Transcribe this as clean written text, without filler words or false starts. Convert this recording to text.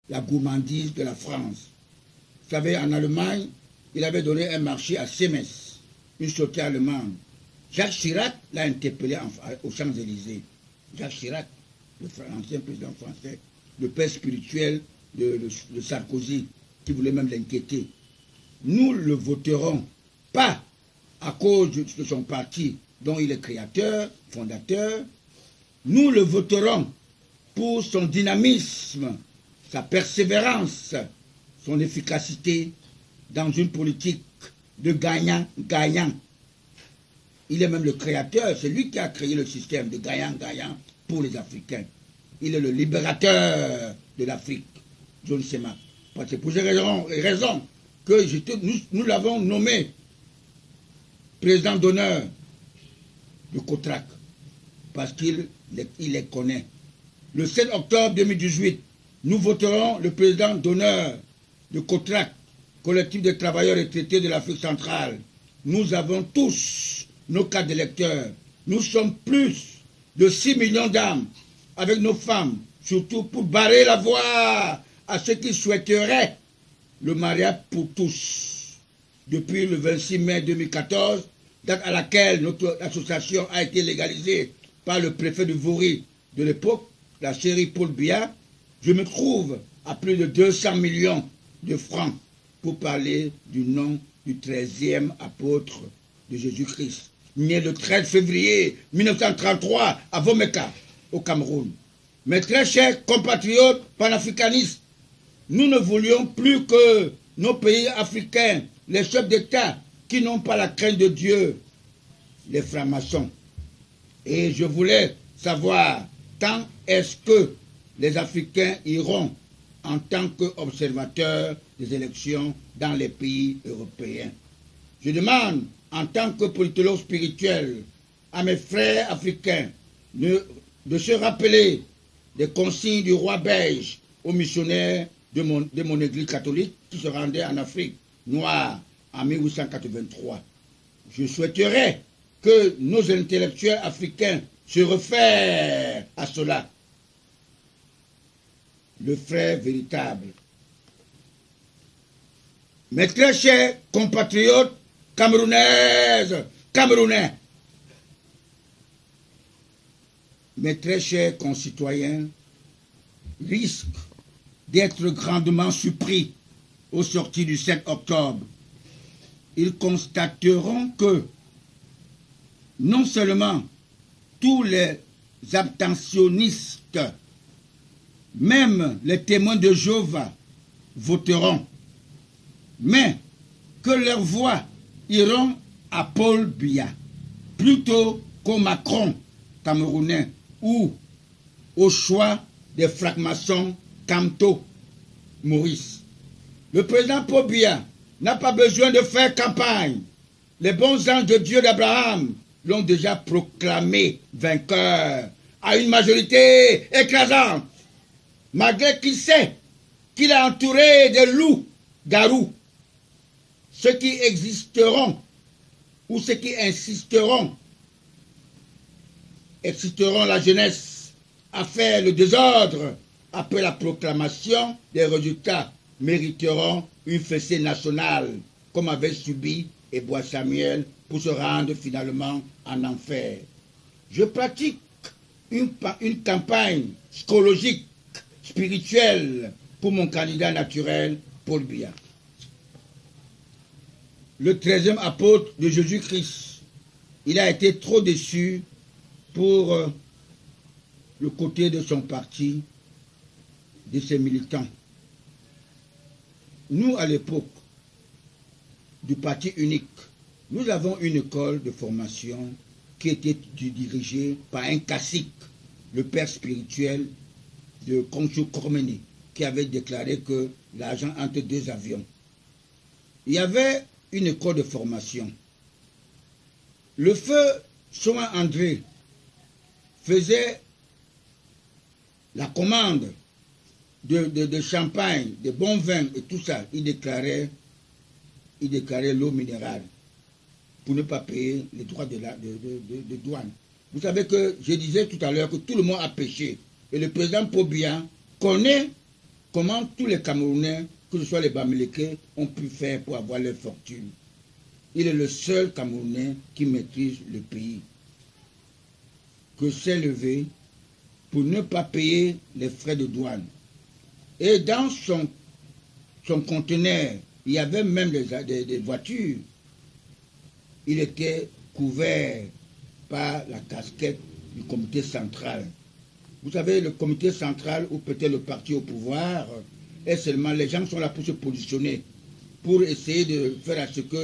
la gourmandise de la France. Vous savez, en Allemagne, il avait donné un marché à Siemens, une société allemande. Jacques Chirac l'a interpellé aux Champs-Élysées. Jacques Chirac, l'ancien président français, le père spirituel de Sarkozy, qui voulait même l'inquiéter. Nous le voterons pas à cause de son parti dont il est créateur, fondateur. Nous le voterons pour son dynamisme, sa persévérance, son efficacité dans une politique de gagnant-gagnant. Il est même le créateur, c'est lui qui a créé le système de gagnant-gagnant pour les Africains. Il est le libérateur de l'Afrique, John Sema. C'est pour ces raisons que nous l'avons nommé président d'honneur de COTRAC, parce qu'il les connaît. Le 7 octobre 2018, nous voterons le président d'honneur de COTRAC, collectif des travailleurs retraités de l'Afrique centrale. Nous avons tous nos cartes d'électeurs. Nous sommes plus de 6 millions d'âmes avec nos femmes, surtout pour barrer la voie à ceux qui souhaiteraient le mariage pour tous. Depuis le 26 mai 2014, date à laquelle notre association a été légalisée par le préfet de Vaury de l'époque, la chérie Paul Biya, je me trouve à plus de 200 millions de francs pour parler du nom du 13e apôtre de Jésus-Christ, né le 13 février 1933 à Vomeka, au Cameroun. Mes très chers compatriotes panafricanistes, nous ne voulions plus que nos pays africains, les chefs d'État qui n'ont pas la crainte de Dieu, les francs-maçons. Et je voulais savoir quand est-ce que les Africains iront en tant qu'observateurs des élections dans les pays européens. Je demande en tant que politologue spirituel à mes frères africains de se rappeler des consignes du roi belge aux missionnaires de mon église catholique qui se rendaient en Afrique noire en 1883. Je souhaiterais que nos intellectuels africains se réfèrent à cela. Le frère véritable. Mes très chers compatriotes camerounaises, camerounais, mes très chers concitoyens risquent d'être grandement surpris au sortir du 7 octobre. Ils constateront que non seulement tous les abstentionnistes, même les témoins de Jéhovah voteront, mais que leurs voix iront à Paul Biya, plutôt qu'au Macron camerounais ou au choix des francs-maçons Kamto Maurice. Le président Paul Biya n'a pas besoin de faire campagne. Les bons anges de Dieu d'Abraham l'ont déjà proclamé vainqueur à une majorité écrasante, malgré qu'il sait qu'il est entouré de loups-garous. Ceux qui existeront ou ceux qui exciteront la jeunesse à faire le désordre après la proclamation des résultats mériteront une fessée nationale comme avait subi Ebois Samuel pour se rendre finalement en enfer. Je pratique une campagne psychologique, spirituelle pour mon candidat naturel, Paul Biya. Le 13e apôtre de Jésus-Christ, il a été trop déçu pour le côté de son parti, de ses militants. Nous, à l'époque du parti unique, nous avons une école de formation qui était dirigée par un cacique, le père spirituel de Kongsu Kormeni, qui avait déclaré que l'argent entre deux avions. Il y avait une école de formation. Le feu Soin André faisait la commande de champagne, de bons vins et tout ça. Il déclarait l'eau minérale pour ne pas payer les droits de douane. Vous savez que je disais tout à l'heure que tout le monde a péché. Et le président Paul Biya connaît comment tous les Camerounais, que ce soit les Bamileke, ont pu faire pour avoir leur fortune. Il est le seul Camerounais qui maîtrise le pays, que s'est levé pour ne pas payer les frais de douane. Et dans son conteneur, il y avait même des voitures. Il était couvert par la casquette du comité central. Vous savez, le comité central, ou peut-être le parti au pouvoir, est seulement les gens sont là pour se positionner, pour essayer de faire à ce que